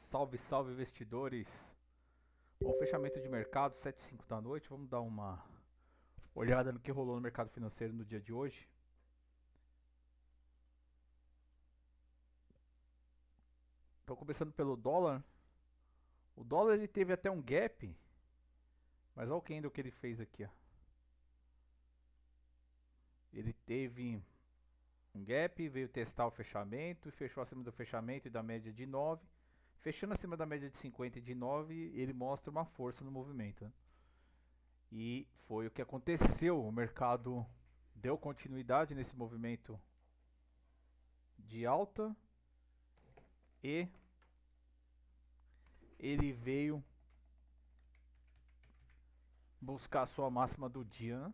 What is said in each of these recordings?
Salve, salve investidores! Bom, fechamento de mercado, 7h05 da noite. Vamos dar uma olhada no que rolou no mercado financeiro no dia de hoje. Então, começando pelo dólar. O dólar ele teve até um gap, mas olha o candle que ele fez aqui. Ó. Ele teve um gap, veio testar o fechamento e fechou acima do fechamento e da média de 9. Fechando acima da média de 50 e de 9, ele mostra uma força no movimento. Né? E foi o que aconteceu. O mercado deu continuidade nesse movimento de alta e ele veio buscar a sua máxima do dia. Né?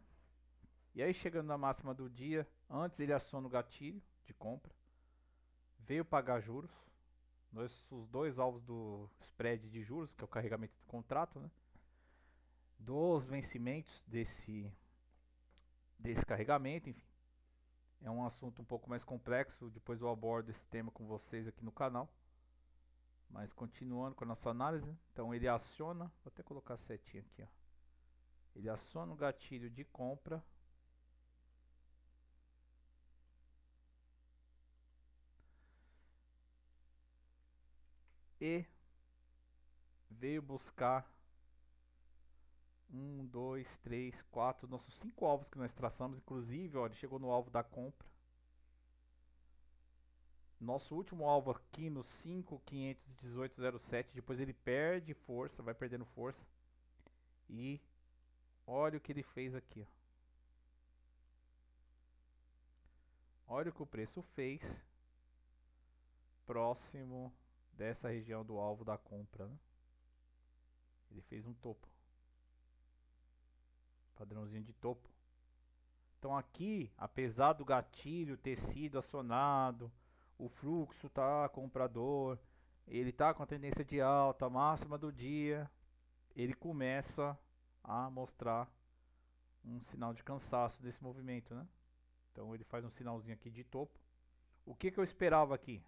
E aí, chegando na máxima do dia, antes ele aciona o gatilho de compra, veio pagar juros, os dois alvos do spread de juros, que é o carregamento do contrato, né? Dos vencimentos desse carregamento, enfim. É um assunto um pouco mais complexo, depois eu abordo esse tema com vocês aqui no canal. Mas continuando com a nossa análise, né? Então ele aciona, vou até colocar a setinha aqui, ó. Ele aciona o gatilho de compra e veio buscar 1, 2, 3, 4, nossos 5 alvos que nós traçamos, inclusive, ó, ele chegou no alvo da compra. Nosso último alvo aqui no 5.518.07, depois ele perde força, vai perdendo força. E olha o que ele fez aqui, ó. Olha o que o preço fez próximo dessa região do alvo da compra, né? Ele fez um topo. Padrãozinho de topo. Então aqui, apesar do gatilho ter sido acionado, o fluxo tá comprador, ele tá com a tendência de alta, máxima do dia, ele começa a mostrar um sinal de cansaço desse movimento, né? Então ele faz um sinalzinho aqui de topo. O que eu esperava aqui?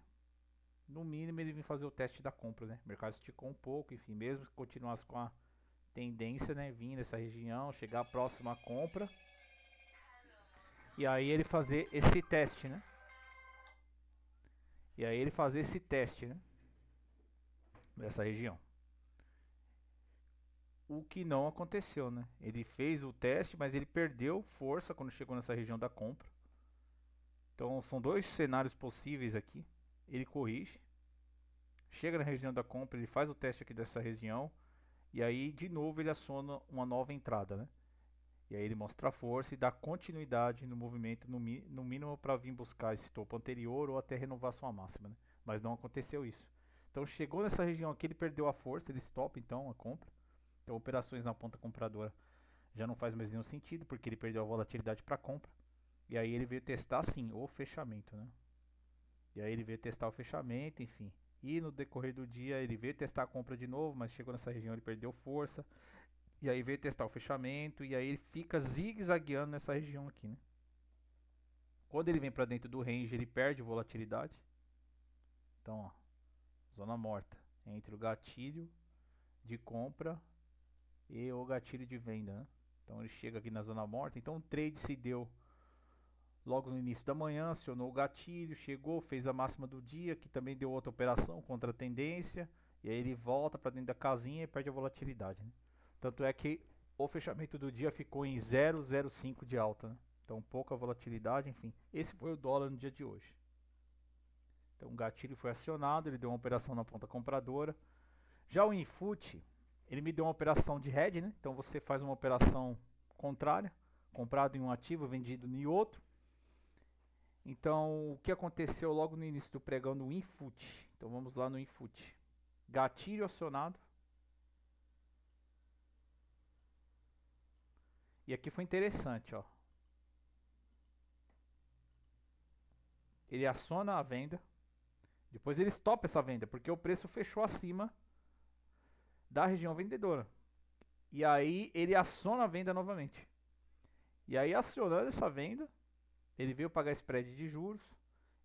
No mínimo ele vir fazer o teste da compra, né? O mercado esticou um pouco, enfim, mesmo que continuasse com a tendência, né? Vir nessa região, chegar próximo à compra. E aí ele fazer esse teste, né? Nessa região. O que não aconteceu, né? Ele fez o teste, mas ele perdeu força quando chegou nessa região da compra. Então são dois cenários possíveis aqui. Ele corrige, chega na região da compra, ele faz o teste aqui dessa região e aí de novo ele aciona uma nova entrada, né? E aí ele mostra a força e dá continuidade no movimento, no mínimo para vir buscar esse topo anterior ou até renovar sua máxima, né? Mas não aconteceu isso. Então chegou nessa região aqui, ele perdeu a força, ele stop então a compra. Então operações na ponta compradora já não faz mais nenhum sentido, porque ele perdeu a volatilidade para compra. E aí ele veio testar sim o fechamento, né? E aí ele veio testar o fechamento, enfim. E no decorrer do dia ele veio testar a compra de novo, mas chegou nessa região ele perdeu força. E aí veio testar o fechamento e aí ele fica zigue-zagueando nessa região aqui, né? Quando ele vem para dentro do range, ele perde volatilidade. Então, ó, zona morta entre o gatilho de compra e o gatilho de venda, né? Então ele chega aqui na zona morta. Então o trade se deu logo no início da manhã, acionou o gatilho, chegou, fez a máxima do dia, que também deu outra operação contra a tendência. E aí ele volta para dentro da casinha e perde a volatilidade, né? Tanto é que o fechamento do dia ficou em 0,05 de alta, né? Então pouca volatilidade, enfim. Esse foi o dólar no dia de hoje. Então o gatilho foi acionado, ele deu uma operação na ponta compradora. Já o Infut, ele me deu uma operação de hedge, né? Então você faz uma operação contrária, comprado em um ativo, vendido em outro. Então o que aconteceu logo no início do pregão no Infut? Então vamos lá no Infut. Gatilho acionado. E aqui foi interessante, ó. Ele aciona a venda. Depois ele stop essa venda, porque o preço fechou acima da região vendedora. E aí ele aciona a venda novamente. E aí acionando essa venda, ele veio pagar spread de juros.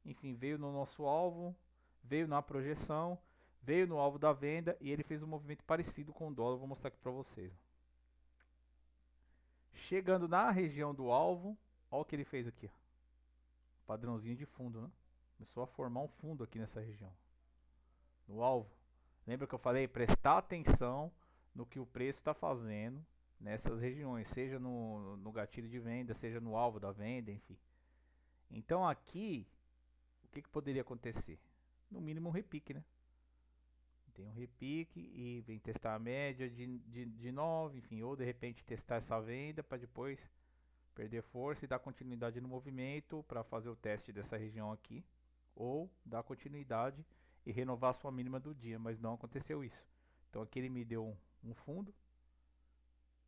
Enfim, veio no nosso alvo, veio na projeção, veio no alvo da venda e ele fez um movimento parecido com o dólar. Vou mostrar aqui para vocês. Chegando na região do alvo, olha o que ele fez aqui. Ó. Padrãozinho de fundo, né? Começou a formar um fundo aqui nessa região. No alvo. Lembra que eu falei? Prestar atenção no que o preço está fazendo nessas regiões. Seja no gatilho de venda, seja no alvo da venda, enfim. Então aqui, o que poderia acontecer? No mínimo um repique, né? Tem um repique e vem testar a média de 9, enfim, ou de repente testar essa venda para depois perder força e dar continuidade no movimento para fazer o teste dessa região aqui, ou dar continuidade e renovar a sua mínima do dia, mas não aconteceu isso. Então aqui ele me deu um fundo,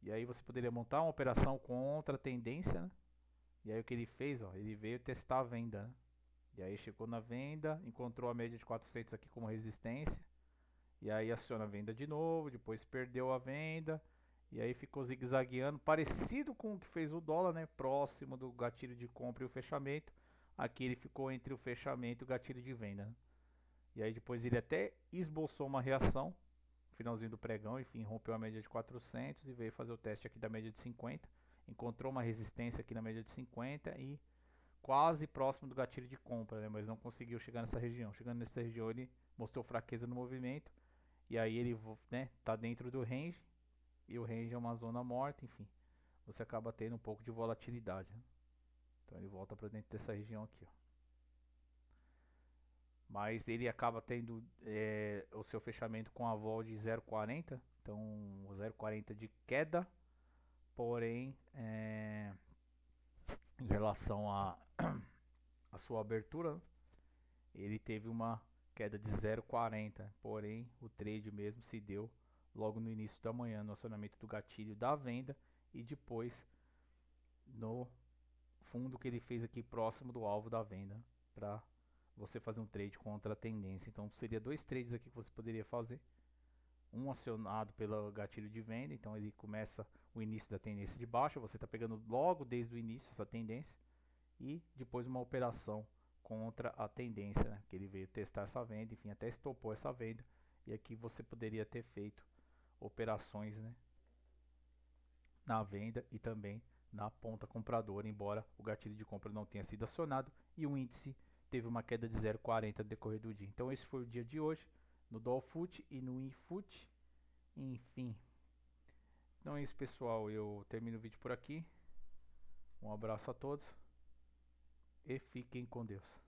e aí você poderia montar uma operação contra a tendência, né? E aí o que ele fez, ó, ele veio testar a venda, né? E aí chegou na venda, encontrou a média de 400 aqui como resistência, e aí aciona a venda de novo, depois perdeu a venda, e aí ficou zigue-zagueando, parecido com o que fez o dólar, né? Próximo do gatilho de compra e o fechamento. Aqui ele ficou entre o fechamento e o gatilho de venda, né? E aí depois ele até esboçou uma reação, no finalzinho do pregão, enfim, rompeu a média de 400 e veio fazer o teste aqui da média de 50. Encontrou uma resistência aqui na média de 50 e quase próximo do gatilho de compra, né? Mas não conseguiu chegar nessa região. Chegando nessa região ele mostrou fraqueza no movimento. E aí ele, né, tá dentro do range, e o range é uma zona morta, enfim. Você acaba tendo um pouco de volatilidade, né? Então ele volta para dentro dessa região aqui, ó. Mas ele acaba tendo o seu fechamento com a vol de 0,40, então 0,40 de queda, porém em relação a sua abertura, ele teve uma queda de 0,40, porém o trade mesmo se deu logo no início da manhã, no acionamento do gatilho da venda e depois no fundo que ele fez aqui próximo do alvo da venda, para você fazer um trade contra a tendência. Então seria dois trades aqui que você poderia fazer, um acionado pelo gatilho de venda, então ele começa o início da tendência de baixa, você está pegando logo desde o início essa tendência, e depois uma operação contra a tendência, né? Que ele veio testar essa venda, enfim, até estopou essa venda, e aqui você poderia ter feito operações, né, na venda e também na ponta compradora, embora o gatilho de compra não tenha sido acionado e o índice teve uma queda de 0,40 no decorrer do dia. Então esse foi o dia de hoje no Dolfut e no Infut, enfim. Então é isso, pessoal, eu termino o vídeo por aqui. Um abraço a todos e fiquem com Deus.